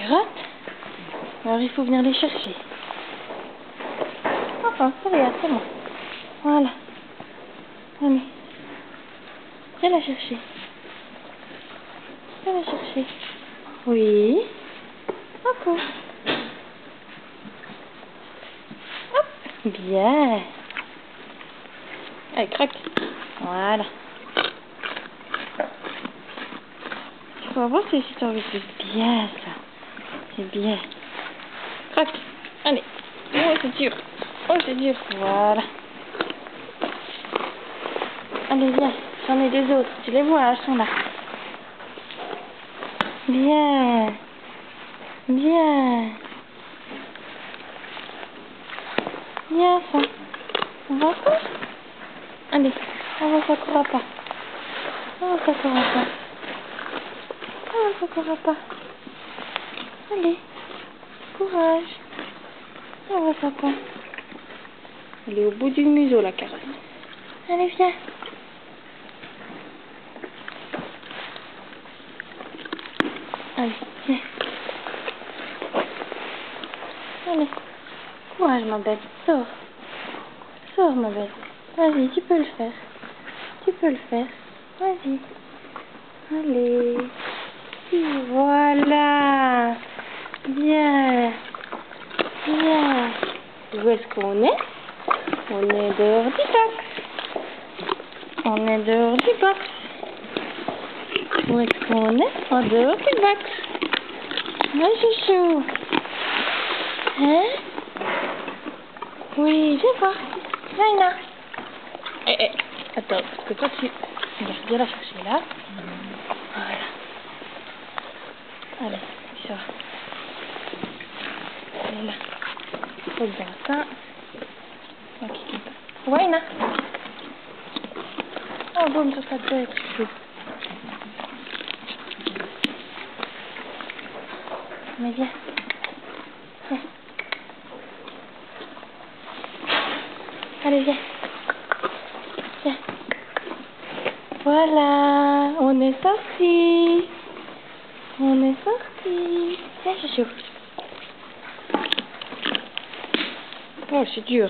carottes. Alors il faut venir les chercher. Enfin, ça va, c'est bon. Voilà. Allez. Viens la chercher. Viens la chercher. Oui. Hop. Hop. Bien. Allez, croque. Voilà. Tu peux voir si tu as envie de... Bien, ça. C'est bien. Croque. Allez. Oh, c'est dur. Oh, c'est dur. Voilà. Allez, viens. J'en ai deux autres. Tu les vois, elles sont là. Bien. Bien. Bien, ça. On va pas? Allez. On va Sakura pas. On va Sakura pas. On va Sakura pas. Allez. Courage. On va Sakura. Elle est au bout du museau, la carotte. Allez, viens. Allez, viens. Allez. Courage, ma belle. Sors. Sors, ma belle. Vas-y, tu peux le faire. Tu peux le faire. Vas-y. Allez. Voilà. Bien. Bien. Où est-ce qu'on est? On est dehors du box. On est dehors du box. Où est-ce qu'on est? En dehors du box. Hein, chouchou? Hein? Oui, viens voir. Viens là. Attends, parce que toi tu... Viens la chercher là. Voilà. Allez, tu sors. Elle est là. Faut bien ça. Ok. Waina. Oh, boum, sur ta tête, chouchou. Mais viens. Viens. Allez, viens. Viens. Voilà, on est sorti. On est sorti. Viens, chouchou. Oh, c'est dur.